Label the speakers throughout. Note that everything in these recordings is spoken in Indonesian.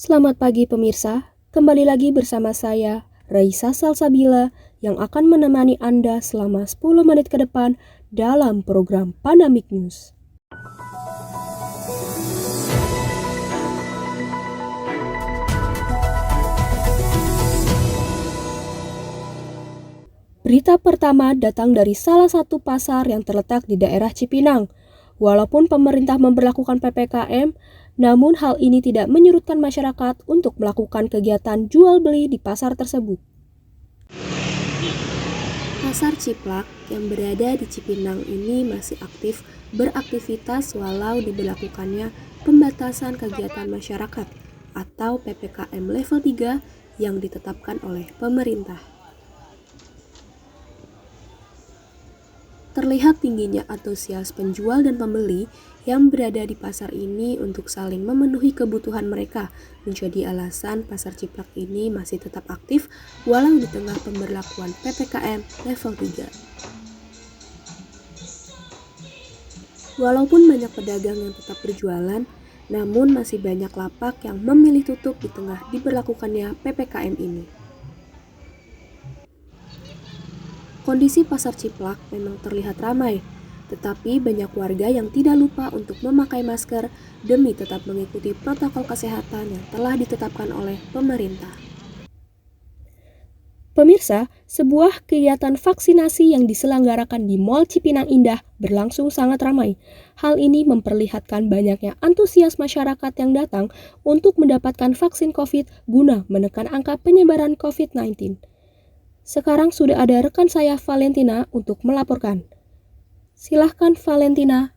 Speaker 1: Selamat pagi pemirsa, kembali lagi bersama saya, Raisa Salsabila, yang akan menemani Anda selama 10 menit ke depan dalam program Pandemic News. Berita pertama datang dari salah satu pasar yang terletak di daerah Cipinang. Walaupun pemerintah memberlakukan PPKM, namun hal ini tidak menyurutkan masyarakat untuk melakukan kegiatan jual beli di pasar tersebut. Pasar Ciplak yang berada di Cipinang ini masih aktif beraktivitas walau diberlakukannya pembatasan kegiatan masyarakat atau PPKM level 3 yang ditetapkan oleh pemerintah. Terlihat tingginya antusias penjual dan pembeli yang berada di pasar ini untuk saling memenuhi kebutuhan mereka menjadi alasan pasar Ciplak ini masih tetap aktif walau di tengah pemberlakuan PPKM level 3. Walaupun banyak pedagang yang tetap berjualan, namun masih banyak lapak yang memilih tutup di tengah diberlakukannya PPKM ini. Kondisi pasar Ciplak memang terlihat ramai, tetapi banyak warga yang tidak lupa untuk memakai masker demi tetap mengikuti protokol kesehatan yang telah ditetapkan oleh pemerintah. Pemirsa, sebuah kegiatan vaksinasi yang diselenggarakan di Mall Cipinang Indah berlangsung sangat ramai. Hal ini memperlihatkan banyaknya antusias masyarakat yang datang untuk mendapatkan vaksin COVID guna menekan angka penyebaran COVID-19. Sekarang sudah ada rekan saya Valentina untuk melaporkan. Silahkan Valentina.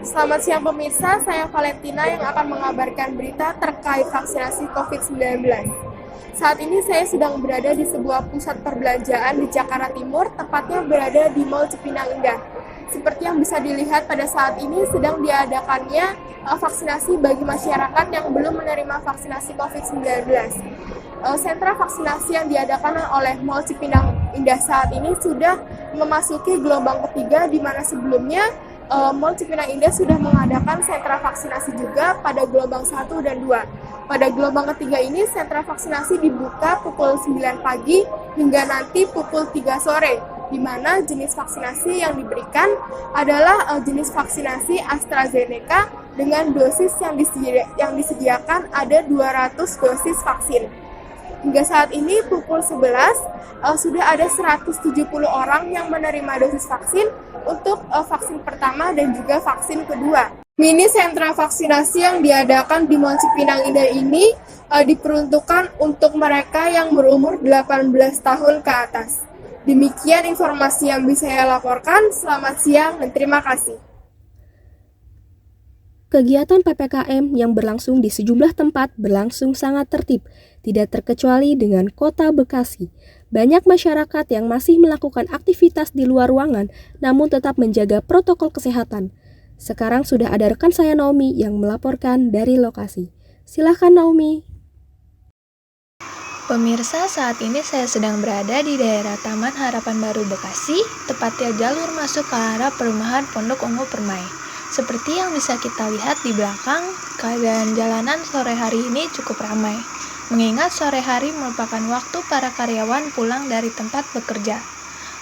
Speaker 2: Selamat siang pemirsa, saya Valentina yang akan mengabarkan berita terkait vaksinasi COVID-19. Saat ini saya sedang berada di sebuah pusat perbelanjaan di Jakarta Timur, tepatnya berada di Mall Cipinang Indah. Seperti yang bisa dilihat pada saat ini sedang diadakannya vaksinasi bagi masyarakat yang belum menerima vaksinasi COVID-19. Sentra vaksinasi yang diadakan oleh Mall Cipinang Indah saat ini sudah memasuki gelombang ketiga, di mana sebelumnya Mall Cipinang Indah sudah mengadakan sentra vaksinasi juga pada gelombang 1 dan 2. Pada gelombang ketiga ini sentra vaksinasi dibuka pukul 9 pagi hingga nanti pukul 3 sore, di mana jenis vaksinasi yang diberikan adalah jenis vaksinasi AstraZeneca dengan dosis yang disediakan ada 200 dosis vaksin. Hingga saat ini pukul 11 sudah ada 170 orang yang menerima dosis vaksin untuk vaksin pertama dan juga vaksin kedua. Mini sentra vaksinasi yang diadakan di Mall Cipinang Indah ini diperuntukkan untuk mereka yang berumur 18 tahun ke atas. Demikian informasi yang bisa saya laporkan. Selamat siang dan terima kasih.
Speaker 1: Kegiatan PPKM yang berlangsung di sejumlah tempat berlangsung sangat tertib, tidak terkecuali dengan Kota Bekasi. Banyak masyarakat yang masih melakukan aktivitas di luar ruangan, namun tetap menjaga protokol kesehatan. Sekarang sudah ada rekan saya Naomi yang melaporkan dari lokasi. Silahkan Naomi.
Speaker 3: Pemirsa, saat ini saya sedang berada di daerah Taman Harapan Baru Bekasi, tepatnya jalur masuk ke arah perumahan Pondok Ungu Permai. Seperti yang bisa kita lihat di belakang, keadaan jalanan sore hari ini cukup ramai, mengingat sore hari merupakan waktu para karyawan pulang dari tempat bekerja.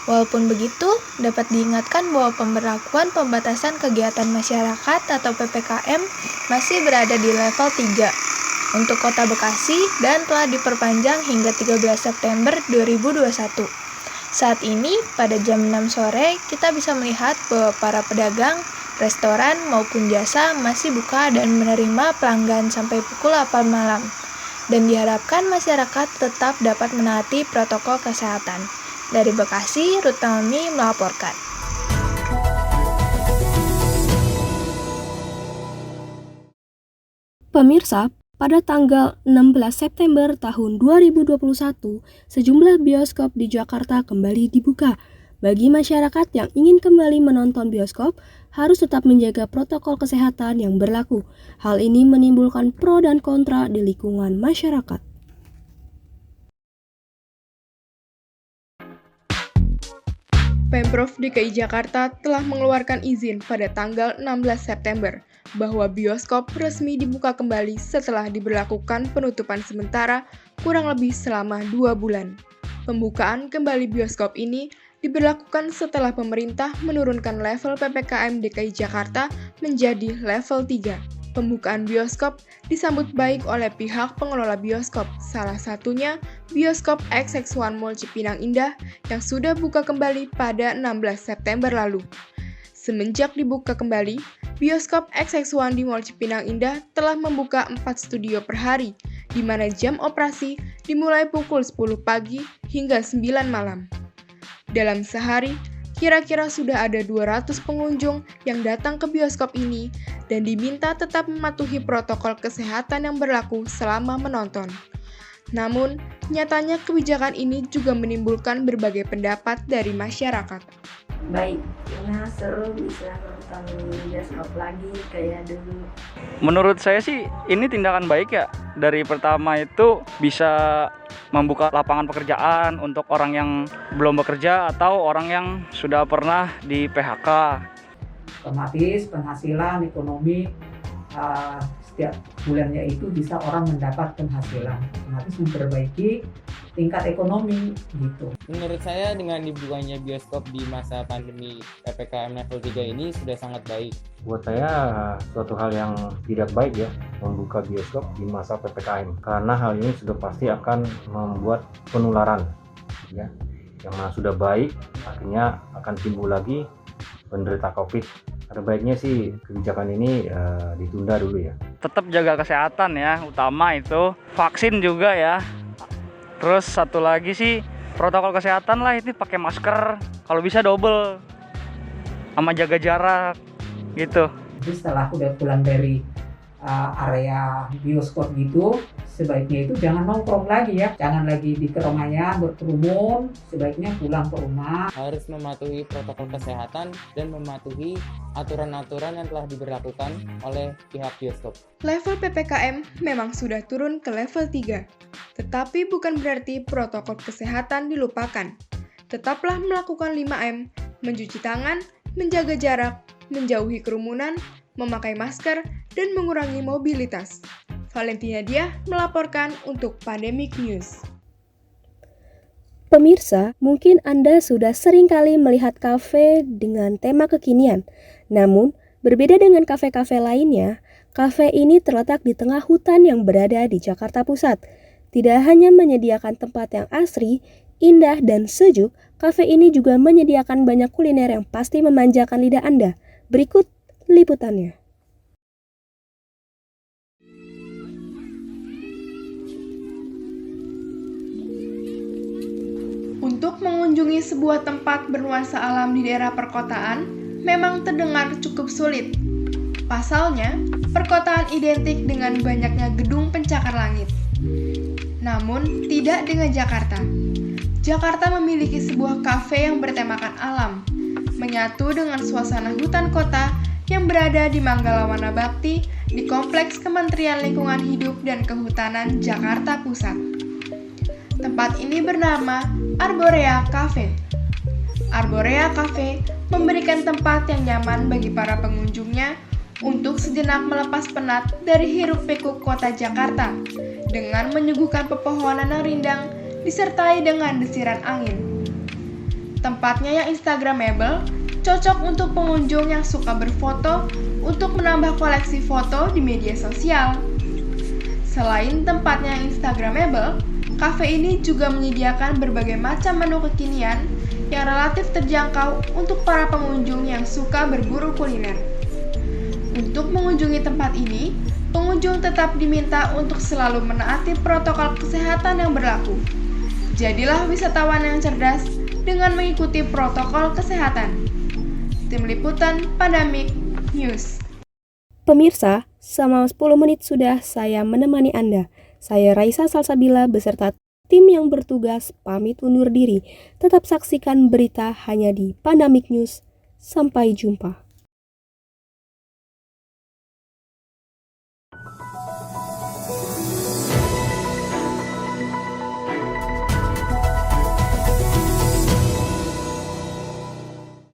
Speaker 3: Walaupun begitu, dapat diingatkan bahwa pemberlakuan pembatasan kegiatan masyarakat atau PPKM masih berada di level 3 untuk Kota Bekasi dan telah diperpanjang hingga 13 September 2021. Saat ini, pada jam 6 sore, kita bisa melihat bahwa para pedagang, restoran maupun jasa masih buka dan menerima pelanggan sampai pukul 8 malam. Dan diharapkan masyarakat tetap dapat menaati protokol kesehatan. Dari Bekasi, Ruth Naomi melaporkan.
Speaker 1: Pemirsa, pada tanggal 16 September tahun 2021, sejumlah bioskop di Jakarta kembali dibuka. Bagi masyarakat yang ingin kembali menonton bioskop, harus tetap menjaga protokol kesehatan yang berlaku. Hal ini menimbulkan pro dan kontra di lingkungan masyarakat.
Speaker 2: Pemprov DKI Jakarta telah mengeluarkan izin pada tanggal 16 September bahwa bioskop resmi dibuka kembali setelah diberlakukan penutupan sementara kurang lebih selama 2 bulan. Pembukaan kembali bioskop ini diberlakukan setelah pemerintah menurunkan level PPKM DKI Jakarta menjadi level 3. Pembukaan bioskop disambut baik oleh pihak pengelola bioskop, salah satunya Bioskop XX1 Mall Cipinang Indah yang sudah buka kembali pada 16 September lalu. Semenjak dibuka kembali, Bioskop XX1 di Mall Cipinang Indah telah membuka 4 studio per hari, di mana jam operasi dimulai pukul 10 pagi hingga 9 malam. Dalam sehari, kira-kira sudah ada 200 pengunjung yang datang ke bioskop ini dan diminta tetap mematuhi protokol kesehatan yang berlaku selama menonton. Namun, nyatanya kebijakan ini juga menimbulkan berbagai pendapat dari masyarakat.
Speaker 4: Baik, karena seru bisa nonton bioskop lagi kayak dulu.
Speaker 5: Menurut saya sih ini tindakan baik ya. Dari pertama itu bisa membuka lapangan pekerjaan untuk orang yang belum bekerja atau orang yang sudah pernah di PHK.
Speaker 6: Otomatis penghasilan ekonomi setiap bulannya itu bisa orang mendapat penghasilan, otomatis memperbaiki tingkat ekonomi gitu.
Speaker 7: Menurut saya dengan dibukanya bioskop di masa pandemi PPKM level 3 ini sudah sangat baik.
Speaker 8: Buat saya suatu hal yang tidak baik ya membuka bioskop di masa PPKM, karena hal ini sudah pasti akan membuat penularan ya. Yang mana sudah baik akhirnya akan timbul lagi penderita COVID. Ada baiknya sih kebijakan ini ditunda dulu ya.
Speaker 5: Tetap jaga kesehatan ya, utama itu vaksin juga ya. Terus satu lagi sih protokol kesehatan lah, itu pakai masker, kalau bisa double, sama jaga jarak gitu.
Speaker 6: Jadi setelah udah pulang dari area bioskop gitu, sebaiknya itu jangan nongkrong lagi ya, jangan lagi di keramaian berkerumun, sebaiknya pulang ke rumah.
Speaker 7: Harus mematuhi protokol kesehatan dan mematuhi aturan-aturan yang telah diberlakukan oleh pihak bioskop.
Speaker 2: Level PPKM memang sudah turun ke level 3, tetapi bukan berarti protokol kesehatan dilupakan. Tetaplah melakukan 5M, mencuci tangan, menjaga jarak, menjauhi kerumunan, memakai masker, dan mengurangi mobilitas. Valentina Diah melaporkan untuk Pandemic News.
Speaker 1: Pemirsa, mungkin Anda sudah sering kali melihat kafe dengan tema kekinian. Namun, berbeda dengan kafe-kafe lainnya, kafe ini terletak di tengah hutan yang berada di Jakarta Pusat. Tidak hanya menyediakan tempat yang asri, indah, dan sejuk, kafe ini juga menyediakan banyak kuliner yang pasti memanjakan lidah Anda. Berikut liputannya.
Speaker 2: Untuk mengunjungi sebuah tempat bernuansa alam di daerah perkotaan memang terdengar cukup sulit. Pasalnya, perkotaan identik dengan banyaknya gedung pencakar langit. Namun, tidak dengan Jakarta. Jakarta memiliki sebuah kafe yang bertemakan alam, menyatu dengan suasana hutan kota yang berada di Manggala Wana Bakti di Kompleks Kementerian Lingkungan Hidup dan Kehutanan Jakarta Pusat. Tempat ini bernama Arborea Cafe. Arborea Cafe memberikan tempat yang nyaman bagi para pengunjungnya untuk sejenak melepas penat dari hiruk-pikuk kota Jakarta dengan menyuguhkan pepohonan yang rindang disertai dengan desiran angin. Tempatnya yang instagramable, cocok untuk pengunjung yang suka berfoto untuk menambah koleksi foto di media sosial. Selain tempatnya yang instagramable, kafe ini juga menyediakan berbagai macam menu kekinian yang relatif terjangkau untuk para pengunjung yang suka berburu kuliner. Untuk mengunjungi tempat ini, pengunjung tetap diminta untuk selalu menaati protokol kesehatan yang berlaku. Jadilah wisatawan yang cerdas dengan mengikuti protokol kesehatan. Tim Liputan Pandemic News.
Speaker 1: Pemirsa, selama 10 menit sudah saya menemani Anda. Saya Raisa Salsabila beserta tim yang bertugas pamit undur diri. Tetap saksikan berita hanya di Pandemic News. Sampai jumpa.